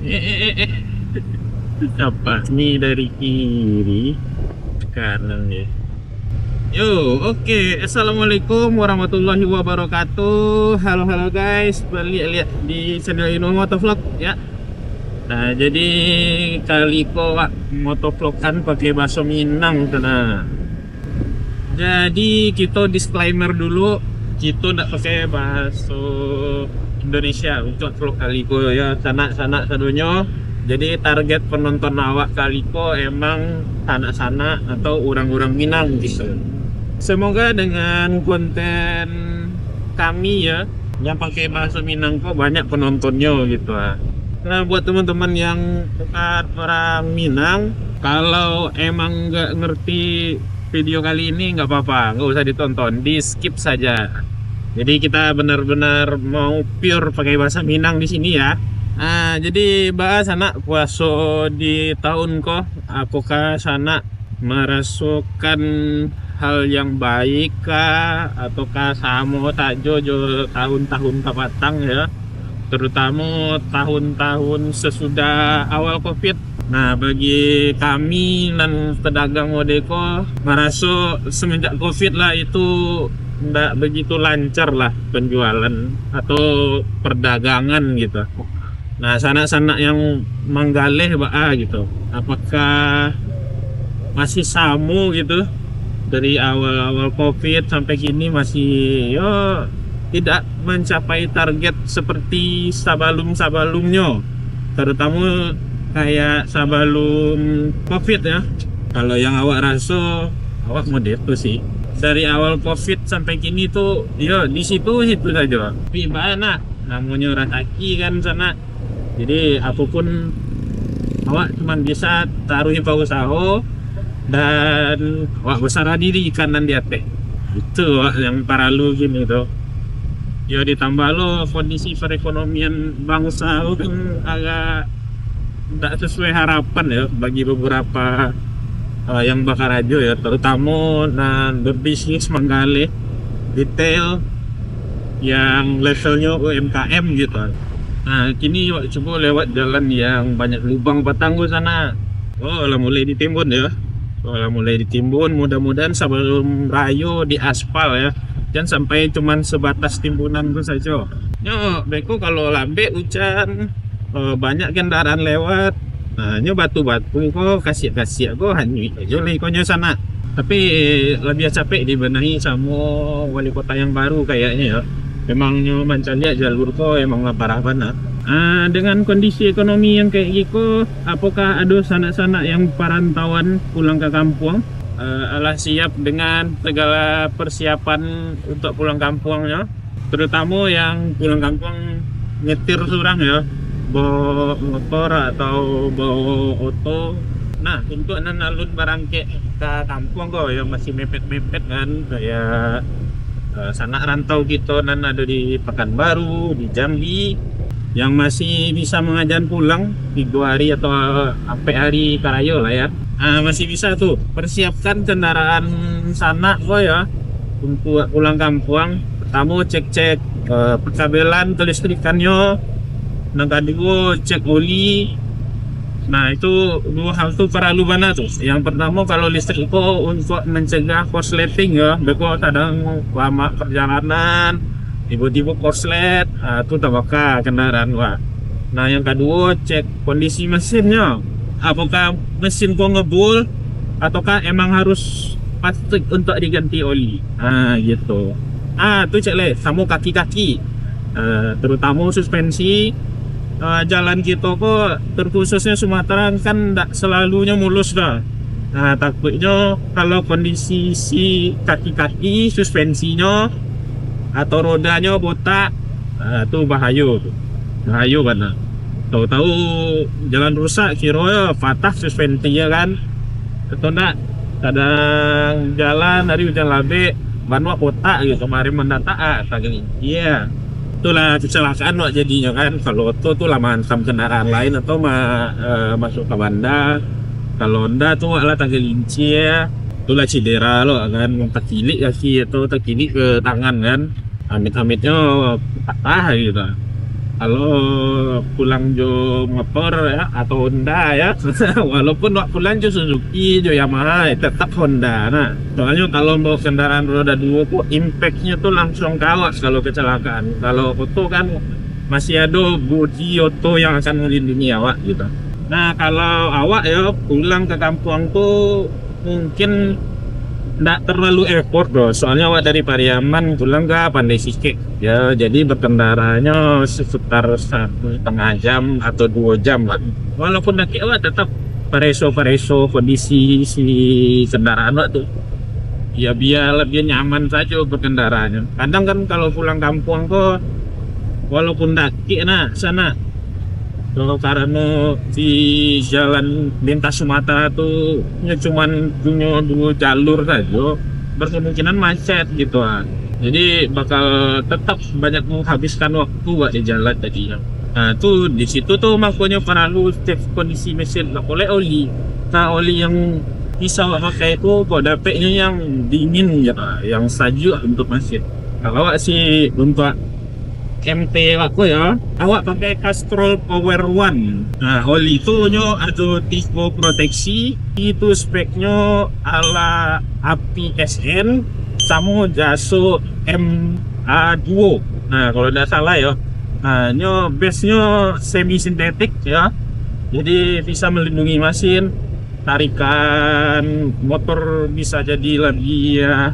eh. Apa nih dari kiri kanan ya? Yo, oke. Assalamualaikum warahmatullahi wabarakatuh. Halo halo guys, balik lihat di channel Ino Motovlog ya. Nah, jadi kali ko motovlog kan pakai bahasa Minang nah. Jadi kita disclaimer dulu, kita nggak pakai bahasa Indonesia untuk vlog kali ko ya, sana sadunya. Jadi target penonton awak kaliko emang sanak-sanak atau orang-orang Minang gitu. Semoga dengan konten kami ya yang pakai bahasa Minang kok banyak penontonnya gitu. Nah buat teman-teman yang bukan orang Minang, kalau emang nggak ngerti video kali ini nggak apa-apa, nggak usah ditonton, di skip saja. Jadi kita benar-benar mau pure pakai bahasa Minang di sini ya. Nah, jadi bahas anak puasa di tahun ko, apakah sana merasukan hal yang baik kah, ataukah samo tajo jo tahun-tahun kapatang ya, terutama tahun-tahun sesudah awal Covid. Nah, bagi kami dan pedagang modeko merasa semenjak Covid lah itu tidak begitu lancar lah penjualan atau perdagangan gitu. Nah, sanak-sanak yang menggalih gitu, apakah masih sama gitu dari awal-awal Covid sampai kini masih tidak mencapai target seperti sebelum-sebelumnya, terutama kayak sebelum Covid ya. Kalau yang awak rasa, awak model tuh sih dari awal Covid sampai kini tuh di situ saja. Tapi mana namanya rataki kan sana. Jadi apapun awak cuma bisa taruhi usaha dan awak besar diri kanan di atas. Itu yang paralu gini tuh. Ya ditambah lo kondisi perekonomian bangsa kan agak tidak sesuai harapan ya bagi beberapa yang bakar aja ya, terutama dan berbisnis menggali detail yang levelnya UMKM gitu. Nah, kini coba lewat jalan yang banyak lubang patanggo sana. Lah mulai ditimbun ya. Mulai ditimbun, mudah-mudahan sebelum rayo di aspal ya. Jangan sampai cuman sebatas timbunan itu saja. Beko kalau lambe hujan, banyak kendaraan lewat. Nah, batu-batu kok kasih-kasih kok hanyu aja lekonya sana. Tapi lebih capek dibenahi sama wali kota yang baru kayaknya ya. Memangnya mancanya jalur kok emang parah banget. Dengan kondisi ekonomi yang kayak gitu, apakah ada sanak-sanak yang perantauan pulang ke kampung? Alah siap dengan segala persiapan untuk pulang kampungnya, terutama yang pulang kampung nyetir surang ya, bawa motor atau bawa oto. Nah, untuk alun barang ke kampung kok yang masih mepet-mepet kan, kayak sanak rantau gitu nan ada di Pekanbaru, di Jambi, yang masih bisa mengajar pulang 3 hari atau sampai hari Karayo lah ya. Masih bisa tuh persiapkan kendaraan sanak kok ya untuk pulang kampung. Pertama cek perkabelan kelistrikannya, yang kedua cek oli. Nah, itu 2 hal tuh perlu banget tuh. Yang pertama kalau listrik itu untuk mencegah korsleting ya. Beko kadang lama perjalanan tiba-tiba korslet, itu tabaka kendaraan wah. Nah, yang kedua cek kondisi mesinnya. Apakah mesin kok ngebul ataukah emang harus pasti untuk diganti oli. Gitu. Tuh cek le sama kaki-kaki. Terutama suspensi. Jalan kita kok terkhususnya Sumatera kan tidak selalunya mulus dah. Nah, takutnya kalau kondisi si kaki-kaki suspensinya atau rodanya botak, itu bahaya banget. Tahu-tahu jalan rusak kira ya patah suspensinya kan. Atau enggak kadang jalan dari hujan labe banwa botak gitu kemarin mendata iya. Itulah kecelakaan jadinya kan. Kalau tuh lama hantam kendaraan lain atau masuk ke banda. Kalau enggak tuh lah tergelincir ya. Itulah cedera lo kan, terkilik kaki atau terkilik ke tangan kan. Amit-amitnya patah gitu. kalau pulang jo motor ya atau Honda ya walaupun wak pulang jo Suzuki jo Yamaha tetap Honda. Nah soalnya kalau bawa kendaraan roda dua tuh impactnya tuh langsung kawas kalau kecelakaan. Kalau auto kan masih ada bodi auto yang akan melindungi awak gitu. Nah kalau awak ya pulang ke kampung tuh mungkin nggak terlalu effort bro, soalnya awak dari Pariaman pulang ke Pandai Sike ya, jadi berkendaranya sekitar 1,5 jam atau 2 jam lah. Walaupun nanti awak tetap pareso kondisi si kendaraan awak tuh ya biar lebih nyaman saja berkendaranya. Kadang kan kalau pulang kampung kok walaupun daki nah sana kalau karena di jalan lintas Sumatera tuh cuman punya 2 jalur saja, berkemungkinan macet gitu kan. Jadi bakal tetap banyak menghabiskan waktu buat di jalan tadinya. Nah tuh di situ tuh makanya perlu cek kondisi mesin oleh oli. Nah oli yang bisa pakai itu kok dapetnya yang dingin ya, yang sejuk untuk mesin. Kalau sih untuk MT aku ya, awak pakai Castrol Power One. Nah oli itu nyo ada tipe proteksi, itu speknya ala API SN sama Jaso MA2. Nah kalau tidak salah ya, nah nyo base nya semi sintetik ya, jadi bisa melindungi mesin, tarikan motor bisa jadi lebih ya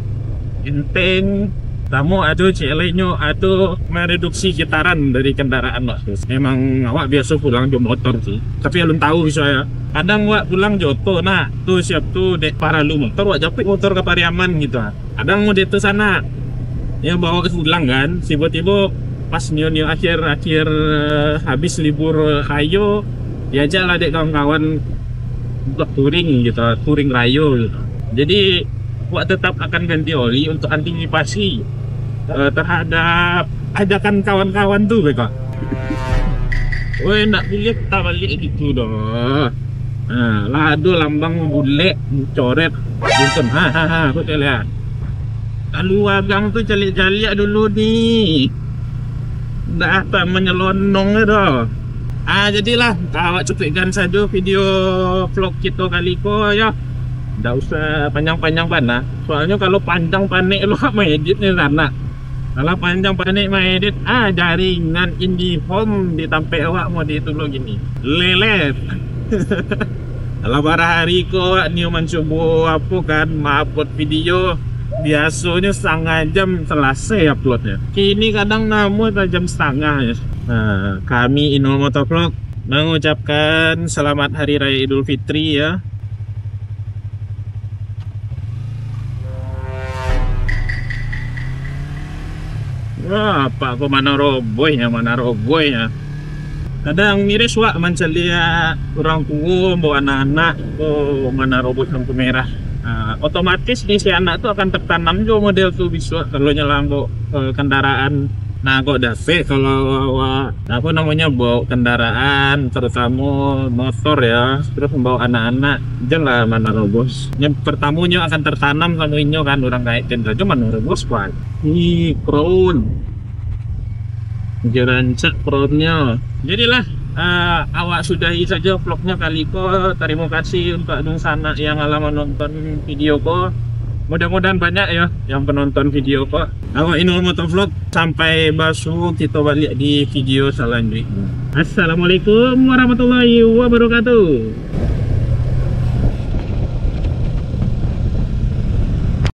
enteng. Kamu ada CLE-nya ada mereduksi getaran dari kendaraan Pak. Memang awak biasa pulang di motor sih, tapi belum tahu saya. Kadang awak pulang joto, nah tuh siap tuh dek para lu motor, awak japik motor ke Pariaman gitu. Kadang mau itu sana, ya bawa ke pulang kan, tiba-tiba pas nio akhir habis libur ayo, diajak lah dek kawan-kawan buat touring gitu, touring rayo gitu. Jadi awak tetap akan ganti oli untuk antisipasi terhadap ajakan kawan-kawan tuh mereka. Woi nak pilih kita balik gitu dong. Nah lado lambang bule coret bukan hahaha aku lihat. Lalu agang tuh jali-jali dulu nih. Nggak apa menyelonong itu. Jadilah awak cukupkan saja video vlog kita kali ko ya. Nggak usah panjang-panjang panah. Soalnya kalau panjang panik lo main edit nih karena kalau panjang panik main edit jaringan IndiHome ditampe awak mau ditulung gini lelet. Kalau pada hari ko new mencoba apa kan upload video biasanya 1/2 jam selesai uploadnya. Kini kadang namun 1 jam setengah ya. Nah kami Inul Motovlog mengucapkan selamat Hari Raya Idul Fitri ya. Wah, apa aku mana roboynya. Kadang miris wak mencelia orang tua bawa anak-anak mana robot lampu merah. Otomatis di si anak tuh akan tertanam juga model tuh bisa kalau nyelang kendaraan. Nah kok dape kalau apa namanya bawa kendaraan terutama motor ya, terus membawa anak-anak jelas mana robos. Yang pertamanya akan tertanam sama inyo kan orang kaitin saja mana robos kan. Ini crown jerancak crownnya. Jadilah awak sudahi saja vlognya kali ko. Terima kasih untuk adung sana yang alaman nonton video ko. Mudah-mudahan banyak ya yang penonton video ko. Awak Inul Motovlog sampai basuh kita balik di video selanjutnya. Assalamualaikum warahmatullahi wabarakatuh.